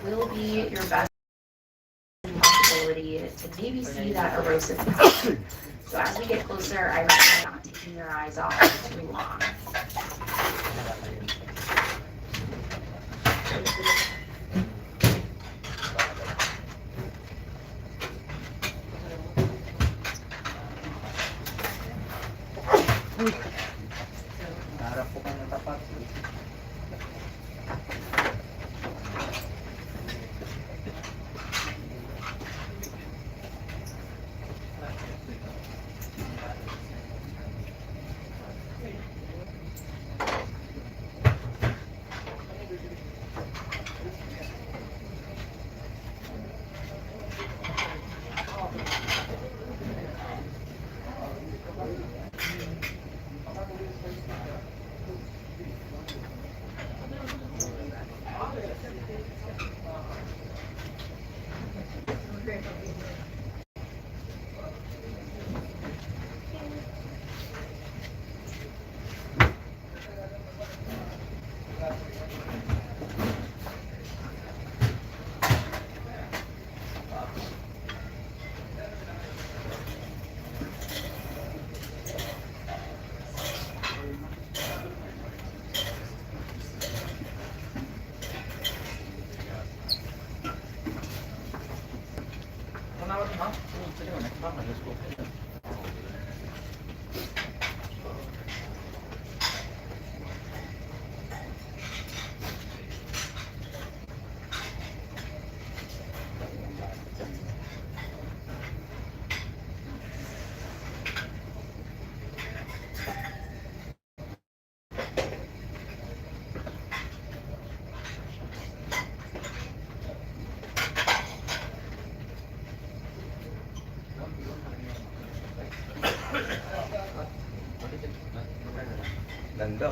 will be your best possibility to maybe see that erosive pattern. So as we get closer, I recommend not taking your eyes off for too long. Harap po kayo ng tapat. Ganda.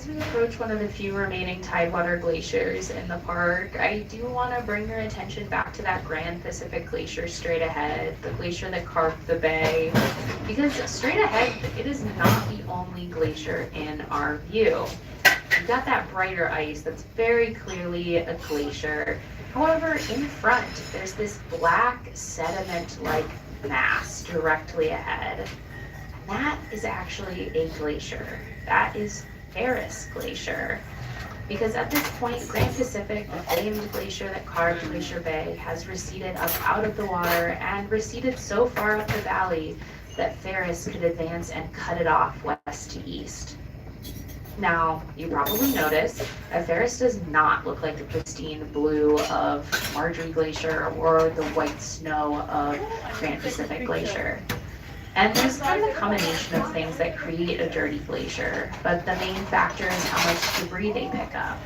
as we approach one of the few remaining tidewater glaciers in the park, I do want to bring your attention back to that Grand Pacific Glacier straight ahead, the glacier that carved the bay, because straight ahead, it is not the only glacier in our view. You've got that brighter ice that's very clearly a glacier. However, in front, there's this black sediment-like mass directly ahead. And that is actually a glacier. That is Ferris Glacier. Because at this point, Grand Pacific, the famed glacier that carved Glacier Bay, has receded up out of the water and receded so far up the valley that Ferris could advance and cut it off west to east. Now, you probably noticed that Ferris does not look like the pristine blue of Marjorie Glacier or the white snow of Grand Pacific Glacier. And there's kind of a combination of things that create a dirty glacier, but the main factor is how much debris they pick up.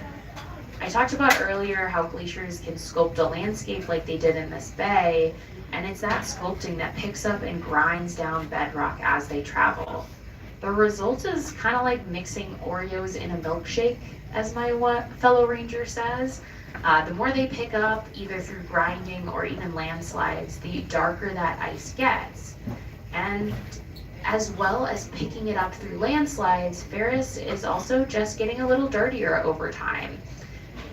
I talked about earlier how glaciers can sculpt a landscape like they did in this bay, and it's that sculpting that picks up and grinds down bedrock as they travel. The result is kind of like mixing Oreos in a milkshake, as my fellow ranger says. The more they pick up, either through grinding or even landslides, the darker that ice gets. And as well as picking it up through landslides, Ferris is also just getting a little dirtier over time.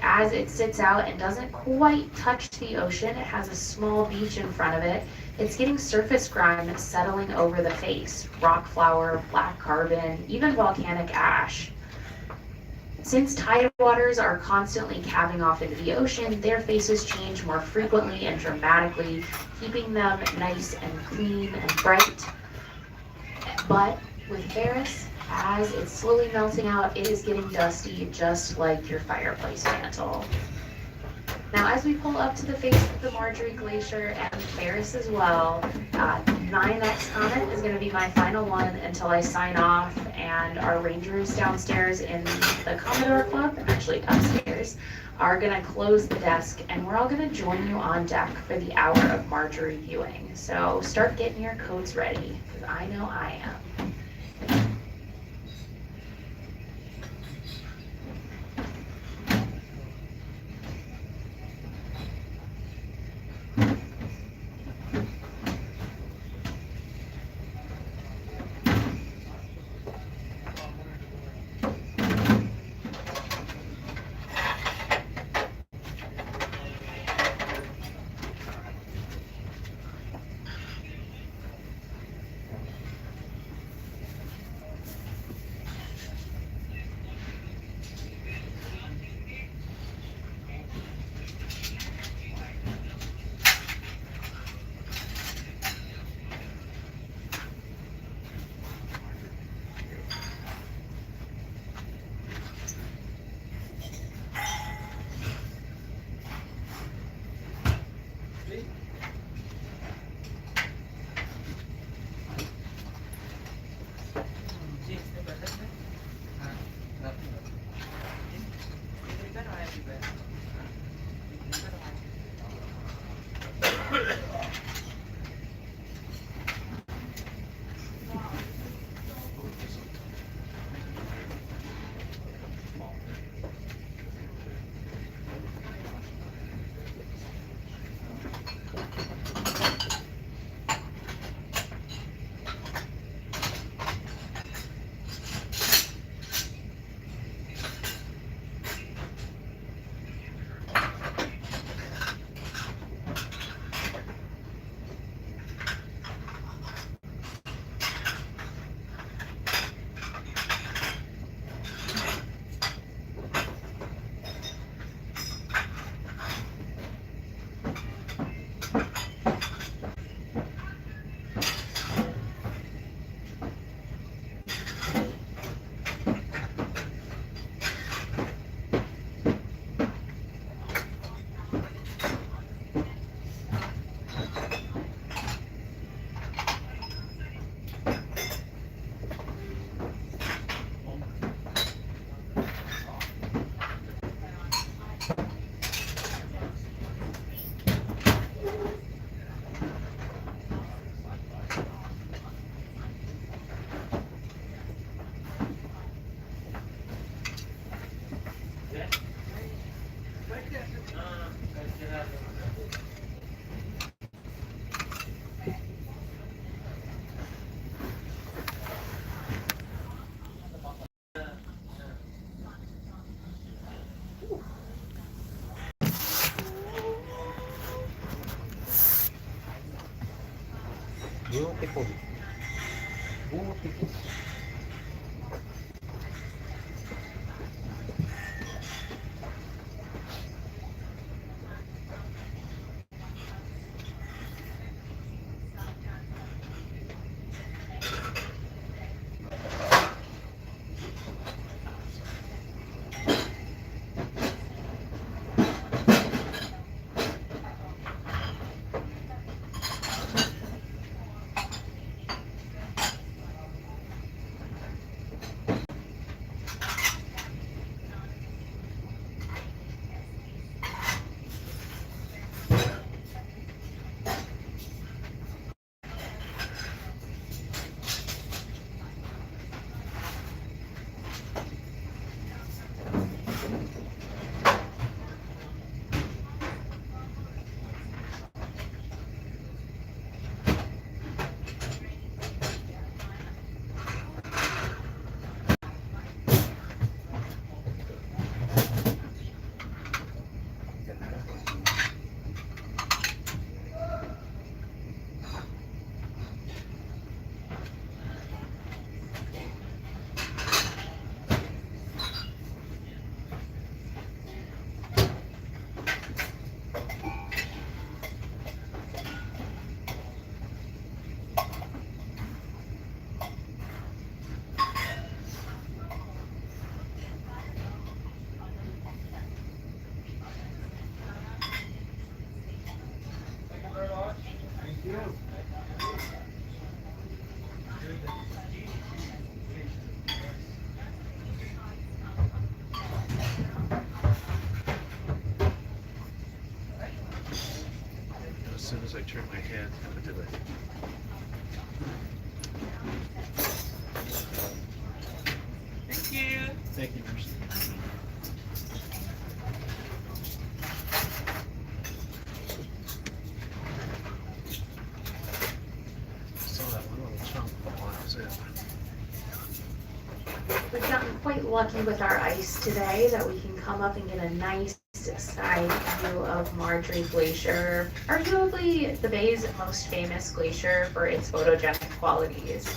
As it sits out and doesn't quite touch the ocean, it has a small beach in front of it. It's getting surface grime settling over the face, rock flour, black carbon, even volcanic ash. Since tidewaters are constantly calving off into the ocean, their faces change more frequently and dramatically, keeping them nice and clean and bright. But with Ferris, as it's slowly melting out, it is getting dusty, just like your fireplace mantle. Now, as we pull up to the face of the Marjorie Glacier and Ferris as well, my next comment is going to be my final one until I sign off, and our rangers downstairs in the Commodore Club, actually upstairs, are going to close the desk, and we're all going to join you on deck for the hour of Marjorie viewing. So start getting your coats ready, because I know I am. tipon. Tipon. As soon as I turn my head into the Thank you. thank you, Mercy. Saw that one little chunk while I was in. We've gotten quite lucky with our ice today that we can come up and get a nice side view of Marjorie Glacier, arguably the bay's most famous glacier for its photogenic qualities.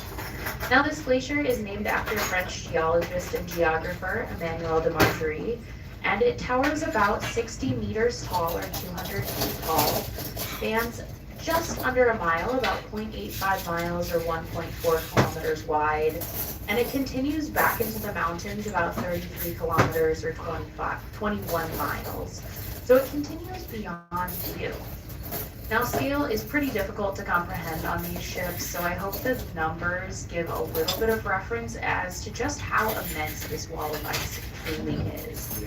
Now, this glacier is named after French geologist and geographer Emmanuel de Marjorie, and it towers about 60 meters tall or 200 feet tall, spans just under a mile, about 0.85 miles or 1.4 kilometers wide, and it continues back into the mountains about 33 kilometers or 21 miles. So it continues beyond view. Now, scale is pretty difficult to comprehend on these ships, so I hope the numbers give a little bit of reference as to just how immense this wall of ice truly is.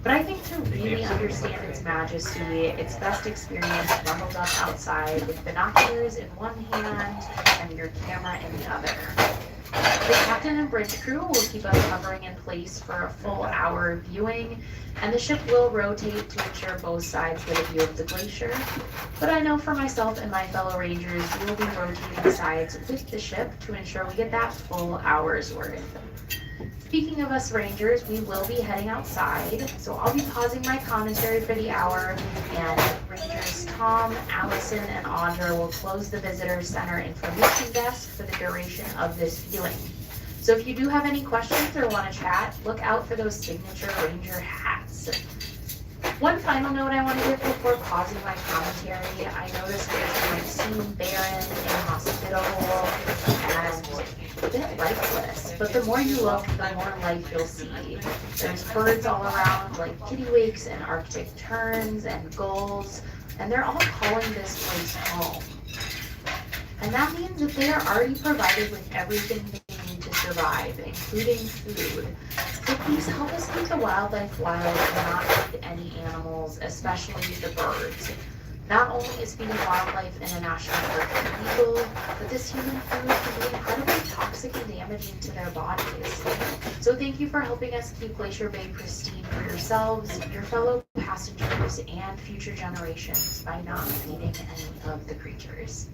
But I think to really understand its majesty, it's best experienced bundled up outside with binoculars in one hand and your camera in the other. The captain and bridge crew will keep us hovering in place for a full hour viewing, and the ship will rotate to ensure both sides get a view of the glacier. But I know for myself and my fellow rangers, we will be rotating sides with the ship to ensure we get that full hour's worth. Speaking of us rangers, we will be heading outside, so I'll be pausing my commentary for the hour, and Rangers Tom, Allison, and Audra will close the Visitor Center information desk for the duration of this viewing. So if you do have any questions or want to chat, look out for those signature ranger hats. One final note I want to give before pausing my commentary. I noticed it might seem barren, inhospitable, and a bit lifeless, but the more you look, the more life you'll see. There's birds all around, like kittiwakes and Arctic terns and gulls, and they're all calling this place home. And that means that they are already provided with everything they need to survive, including food. So please help us keep the wildlife wild and not feed any animals, especially the birds. Not only is feeding wildlife in a national park illegal, but this human food can be incredibly toxic and damaging to their bodies. So thank you for helping us keep Glacier Bay pristine for yourselves, your fellow passengers, and future generations by not feeding any of the creatures.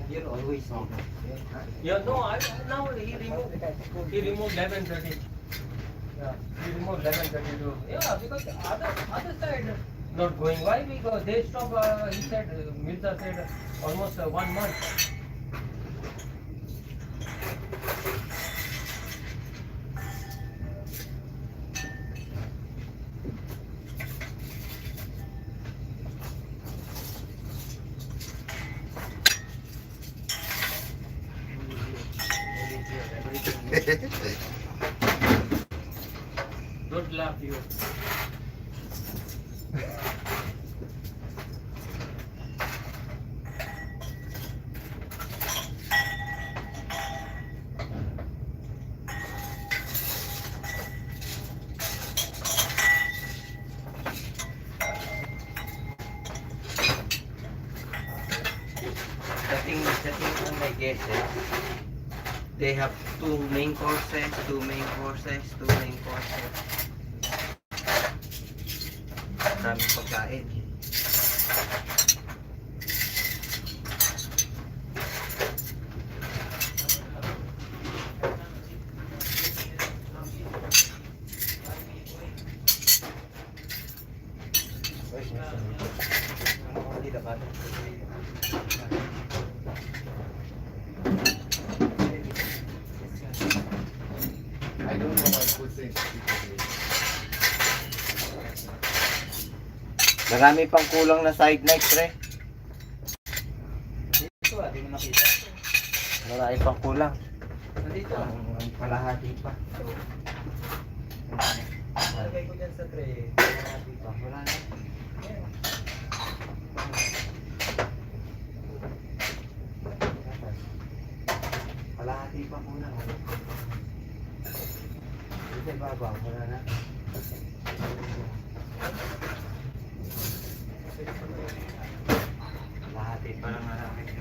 You're always on. Yeah, no, now he removed 11:30. Yeah, he removed 11:32. Yeah, because other side not going. Why? Because they stop. He said, Mirza said almost 1 month. Don't laugh, you. The thing on my guess they have two main courses. Maraming pagkain. I don't know why food things Marami pang kulang na side night, pre. Dito, di mo nakita. Marami pang kulang. Nandito. Ang palahati pa. Lagay ko dyan sa tray. Palahati pa. Wala na. Palahati pa kulang. Dito baba. Wala na. Palahati pa lang natin.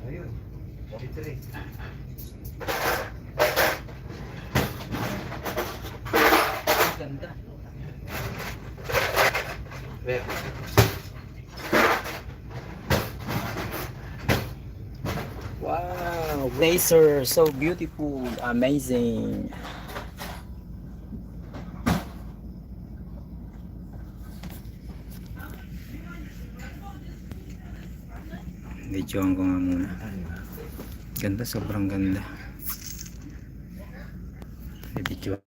Ayun. Dito rin. Ganda. Where? Wow, Glacier, so beautiful, amazing. Videoan ko nga muna. Ganda, sobrang ganda.